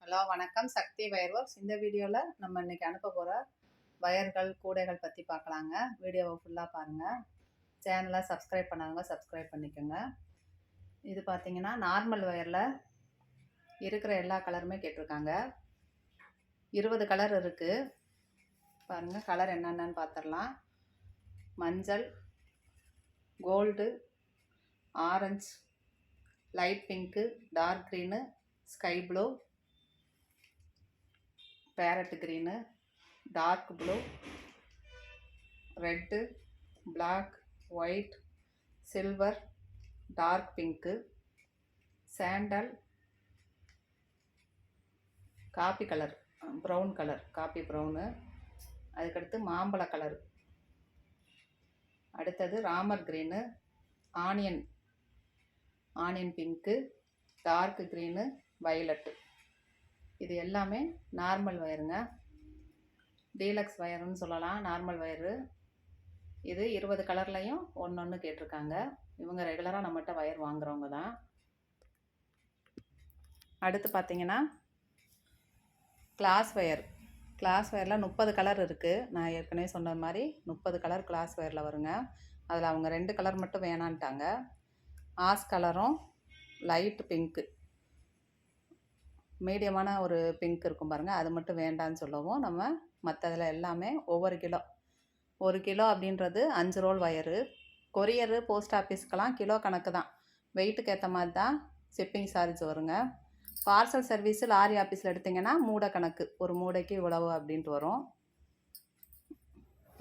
Hello வணக்கம். சக்தி wire works. இந்த வீடியோவில் நம்ம இன்றைக்கி அனுப்ப போகிற வயர்கள் கூடைகள் பற்றி பார்க்கலாங்க. வீடியோவை ஃபுல்லாக பாருங்கள். சேனலை சப்ஸ்கிரைப் பண்ணாதவங்க சப்ஸ்கிரைப் பண்ணிக்கோங்க. இது பார்த்திங்கன்னா நார்மல் வயரில் இருக்கிற எல்லா கலருமே கேட்டிருக்காங்க. 20 கலர் இருக்குது. பாருங்கள், கலர் என்னென்னு பார்த்துடலாம். மஞ்சள், gold, orange, light pink, dark green, sky blue, parrot green, dark blue, red, black, white, silver, dark pink, sandal, coffee colour, brown colour, coffee brown, அதுக்கடுத்து மாம்பழ கலர், அடுத்தது Ramar green, onion pink, dark green, violet. இது எல்லாமே normal வயருங்க. Deluxe வயருன்னு சொல்லலாம். Normal wire இது 20 கலர்லையும் ஒன்று கேட்டிருக்காங்க. இவங்க ரெகுலராக நம்மகிட்ட வயர் வாங்குறவங்க தான். அடுத்து பார்த்திங்கன்னா கிளாஸ் வயரில் 30 கலர் இருக்குது. நான் ஏற்கனவே சொன்ன மாதிரி 30 கலர் கிளாஸ் வயரில் வருங்க. அதில் அவங்க 2 கலர் மட்டும் வேணான்ட்டாங்க. ஆஸ் கலரும் லைட் பிங்க்கு, மீடியமான ஒரு பிங்க் இருக்கும் பாருங்கள், அது மட்டும் வேண்டான்னு சொல்லவும் நம்ம மற்றதில் எல்லாமே ஒவ்வொரு கிலோ. 1 கிலோ அப்படின்றது 5 ரோல் வயரு. கொரியரு போஸ்ட் ஆஃபீஸ்க்கெலாம் கிலோ கணக்கு தான். வெயிட்டுக்கு ஏற்ற மாதிரி தான் ஷிப்பிங் சார்ஜ் வருங்க. பார்சல் சர்வீஸு லாரி ஆஃபீஸில் எடுத்திங்கன்னா மூடை கணக்கு, ஒரு மூடைக்கு இவ்வளவு அப்படின்ட்டு வரும்.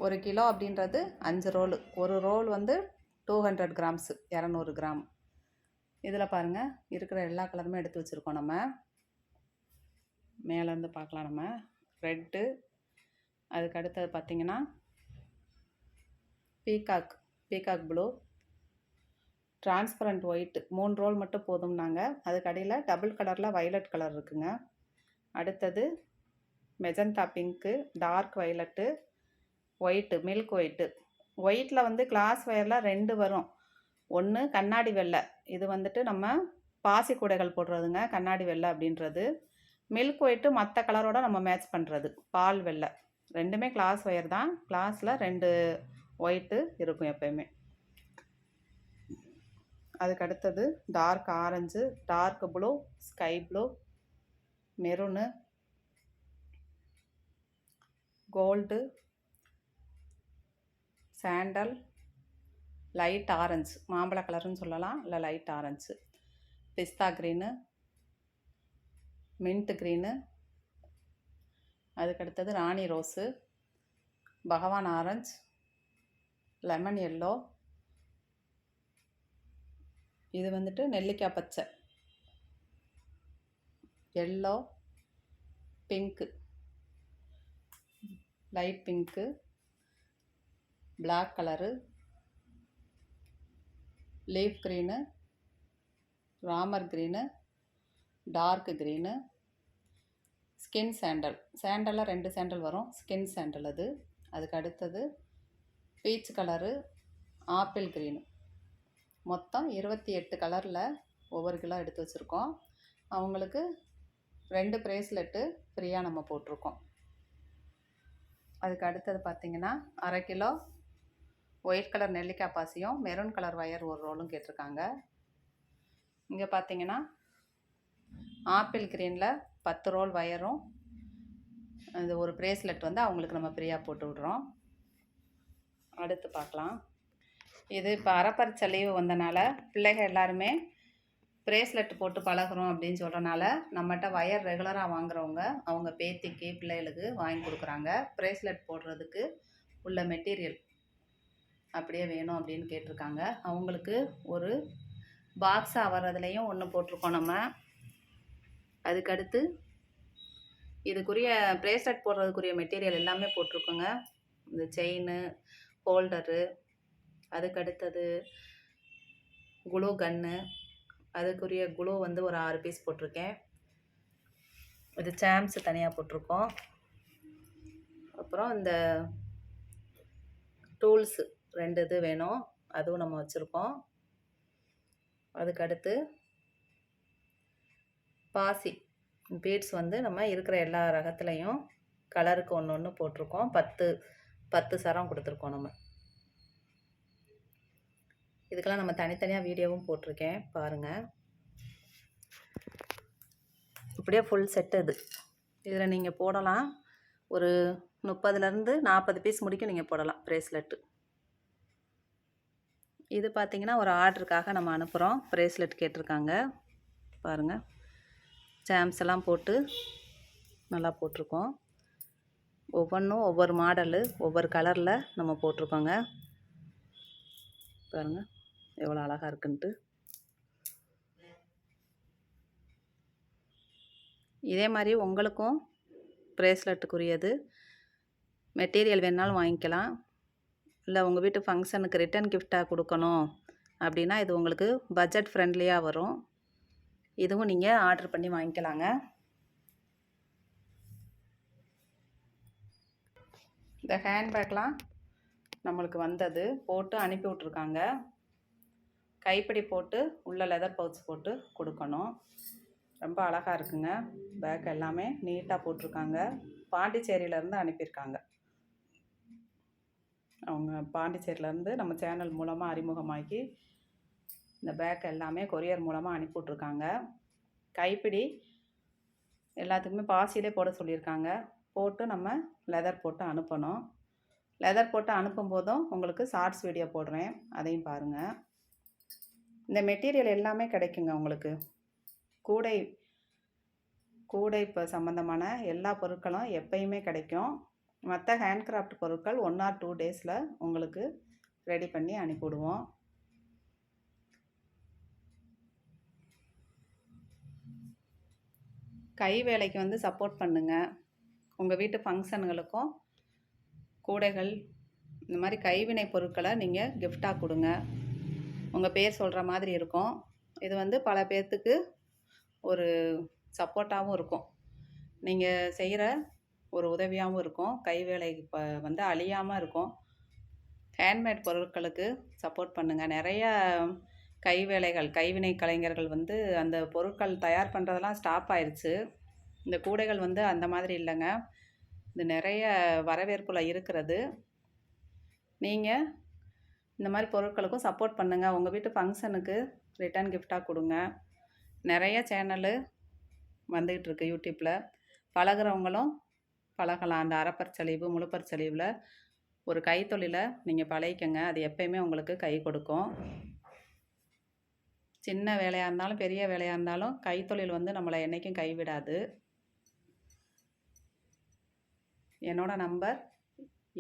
1 கிலோ அப்படின்றது 5 ரோலு. ஒரு ரோல் வந்து 200 கிராம்ஸு, 200 கிராம். இதில் பாருங்கள், இருக்கிற எல்லா கலருமே எடுத்து வச்சுருக்கோம். நம்ம மேலேருந்து பார்க்கலாம். நம்ம ரெட்டு, அதுக்கு அடுத்தது பார்த்திங்கன்னா peacock blue, transparent white, 3 roll மட்டும் போதும்னாங்க. அதுக்கு அடியில் டபுள் கலரில் வயலட் கலர் இருக்குங்க. அடுத்தது magenta pink, dark violet, white, milk ஒயிட்டில் வந்து கிளாஸ் வயரில் 2 வரும். ஒன்று கண்ணாடி வெள்ளை, இது வந்துட்டு நம்ம பாசி கூடைகள் போடுறதுங்க. கண்ணாடி வெள்ளை அப்படின்றது. மில்க் ஒயிட்டு மற்ற கலரோட நம்ம மேட்ச் பண்ணுறது பால் வெள்ளை. ரெண்டுமே கிளாஸ் ஒயர் தான். கிளாஸில் 2 ஒயிட்டு இருக்கும் எப்பயுமே. அதுக்கு அடுத்தது dark orange, dark blue, sky blue, maroon, gold, sandal, light orange, மாம்பழ கலருன்னு சொல்லலாம், இல்லை லைட் ஆரஞ்சு, பிஸ்தா க்ரீனு, மின்ட் க்ரீனு, அதுக்கடுத்தது ராணி ரோஸு, பகவான் ஆரஞ்சு, லெமன் எல்லோ, இது வந்துட்டு நெல்லிக்காய் பச்சை, yellow, pink, light pink, black colour, leaf green, Ramar green, dark green, skin சாண்டலில் 2 சாண்டல் வரும். ஸ்கின் சாண்டல் அது. அதுக்கு அடுத்தது பீச் கலரு, ஆப்பிள் க்ரீனு. மொத்தம் 28 கலரில் ஒவ்வொரு கிலோ எடுத்து வச்சுருக்கோம். அவங்களுக்கு 2 ப்ரேஸ்லெட்டு ஃப்ரீயாக நம்ம போட்டிருக்கோம். அதுக்கு அடுத்தது பார்த்திங்கன்னா அரை கிலோ ஒயிட் கலர் நெல்லிக்காய் பாசியும் மெரூன் கலர் வயர் ஒரு ரோலும் கேட்டிருக்காங்க. இங்கே பார்த்திங்கன்னா ஆப்பிள் க்ரீனில் 10 ரோல் வயரும் அது ஒரு ப்ரேஸ்லெட் வந்து அவங்களுக்கு நம்ம ஃப்ரீயாக போட்டு விட்றோம். அடுத்து பார்க்கலாம். இது இப்போ அரைப்பரிச்ச லீவு வந்தனால பிள்ளைகள் எல்லாருமே ப்ரேஸ்லெட் போட்டு பழகிறோம் அப்படின்னு சொல்கிறனால நம்மகிட்ட வயர் ரெகுலராக வாங்குறவங்க அவங்க பேத்திக்கு பிள்ளைகளுக்கு வாங்கி கொடுக்குறாங்க. ப்ரேஸ்லெட் போடுறதுக்கு உள்ள மெட்டீரியல் அப்படியே வேணும் அப்படின்னு கேட்டிருக்காங்க. அவங்களுக்கு ஒரு பாக்ஸாக வர்றதுலேயும் ஒன்று போட்டிருக்கோம் நம்ம. அதுக்கடுத்து இதுக்குரிய ப்ரேஸ்லெட் போடுறதுக்குரிய மெட்டீரியல் எல்லாமே போட்டிருக்கோங்க. இந்த செயின், ஹோல்டரு, அதுக்கடுத்தது குளூ கன்னு, அதுக்குரிய குளூ வந்து ஒரு 6 பீஸ் போட்டிருக்கேன். இது சாம்ஸ் தனியாக போட்டிருக்கோம். அப்புறம் இந்த டூல்ஸு 2 இது வேணும், அதுவும் நம்ம வச்சுருக்கோம். அதுக்கடுத்து பாசி பீட்ஸ் வந்து நம்ம இருக்கிற எல்லா ரகத்துலேயும் கலருக்கு ஒன்று ஒன்று போட்டிருக்கோம். 10 சரம் கொடுத்துருக்கோம் நம்ம. இதுக்கெல்லாம் நம்ம தனித்தனியாக வீடியோவும் போட்டிருக்கேன் பாருங்கள். இப்படியே ஃபுல் செட்டு இது. இதில் நீங்கள் போடலாம் ஒரு 30லேருந்து 40 பீஸ் முடிக்கும் நீங்கள் போடலாம் ப்ரேஸ்லெட்டு. இது பார்த்திங்கன்னா ஒரு ஆர்டருக்காக நம்ம அனுப்புகிறோம். ப்ரேஸ்லெட் கேட்டிருக்காங்க பாருங்கள். ஜாம்ஸ் எல்லாம் போட்டு நல்லா போட்டிருக்கோம். ஒவ்வொன்றும் ஒவ்வொரு மாடலு ஒவ்வொரு கலரில் நம்ம போட்டிருக்கோங்க. பாருங்கள் எவ்வளோ அழகாக இருக்குன்ட்டு. இதே மாதிரி உங்களுக்கும் ப்ரேஸ்லெட்டுக்குரியது மெட்டீரியல் வேணாலும் வாங்கிக்கலாம். இல்லை உங்கள் வீட்டு ஃபங்க்ஷனுக்கு ரிட்டன் கிஃப்டாக கொடுக்கணும் அப்படின்னா இது உங்களுக்கு பட்ஜெட் ஃப்ரெண்ட்லியாக வரும். இதுவும் நீங்கள் ஆர்டர் பண்ணி வாங்கிக்கலாங்க. இந்த ஹேண்ட்பேக்லாம் நம்மளுக்கு வந்தது போட்டு அனுப்பி விட்ருக்காங்க. கைப்பிடி போட்டு உள்ள லெதர் பவுச் போட்டு கொடுக்கணும். ரொம்ப அழகாக இருக்குங்க. பேக் எல்லாமே நீட்டாக போட்டிருக்காங்க. பாண்டிச்சேரியிலேருந்து அனுப்பியிருக்காங்க. அவங்க பாண்டிச்சேரியிலேருந்து நம்ம சேனல் மூலமாக அறிமுகமாக்கி இந்த பேக் எல்லாமே கொரியர் மூலமாக அனுப்பி விட்ருக்காங்க. கைப்பிடி எல்லாத்துக்குமே பாசியிலே போட சொல்லியிருக்காங்க. போட்டு நம்ம லெதர் போட்டு அனுப்பணும். லெதர் போட்டு அனுப்பும்போதும் உங்களுக்கு ஷார்ட்ஸ் வீடியோ போடுறேன், அதையும் பாருங்கள். இந்த மெட்டீரியல் எல்லாமே கிடைக்குங்க உங்களுக்கு. கூடை இப்போ சம்மந்தமான எல்லா பொருட்களும் எப்பயுமே கிடைக்கும். மற்ற ஹேண்ட்கிராஃப்ட் பொருட்கள் 1 or 2 டேஸில் உங்களுக்கு ரெடி பண்ணி அனுப்பிவிடுவோம். கை வேலைக்கு வந்து சப்போர்ட் பண்ணுங்கள். உங்கள் வீட்டு ஃபங்க்ஷனுங்களுக்கும் கூடைகள் இந்த மாதிரி கைவினை பொருட்களை நீங்கள் கிஃப்டாக கொடுங்க. உங்கள் பேர் சொல்கிற மாதிரி இருக்கும். இது வந்து பல பேர்த்துக்கு ஒரு சப்போர்ட்டாகவும் இருக்கும். நீங்கள் செய்கிற ஒரு உதவியாகவும் இருக்கும். கைவேலை வந்து அழியாமல் இருக்கும். ஹேண்ட்மேட் பொருட்களுக்கு சப்போர்ட் பண்ணுங்கள். நிறைய கைவினை கலைஞர்கள் வந்து அந்த பொருட்கள் தயார் பண்ணுறதெல்லாம் ஸ்டாப் ஆயிடுச்சு. இந்த கூடைகள் வந்து அந்த மாதிரி இல்லைங்க. இது நிறைய வரவேற்பில் இருக்கிறது. நீங்கள் இந்த மாதிரி பொருட்களுக்கும் சப்போர்ட் பண்ணுங்கள். உங்கள் வீட்டு ஃபங்க்ஷனுக்கு ரிட்டன் கிஃப்டாக கொடுங்க. நிறைய சேனலு வந்துக்கிட்டு இருக்கு யூடியூப்பில். பழகிறவங்களும் பழகலாம். அந்த அரைப்பற்சலிவு முழுப்பற்சலிவில் ஒரு கைத்தொழிலை நீங்கள் பழகிக்கங்க. அது எப்பயுமே உங்களுக்கு கை கொடுக்கும். சின்ன வேலையாக இருந்தாலும் பெரிய வேலையாக இருந்தாலும் கைத்தொழில் வந்து நம்மளை என்றைக்கும் கைவிடாது. என்னோட நம்பர்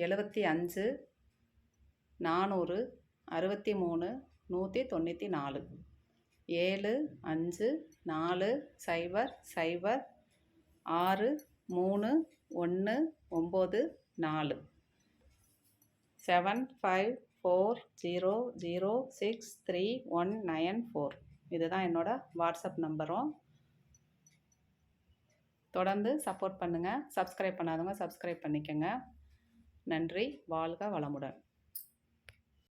75 400 63 194 75 400 63194 7540063194. இதுதான் என்னோட வாட்ஸ்அப் நம்பரும். தொடர்ந்து சப்போர்ட் பண்ணுங்கள். சப்ஸ்கிரைப் பண்ணாதவங்க சப்ஸ்கிரைப் பண்ணிக்கோங்க. நன்றி. வாழ்க வளமுடன்.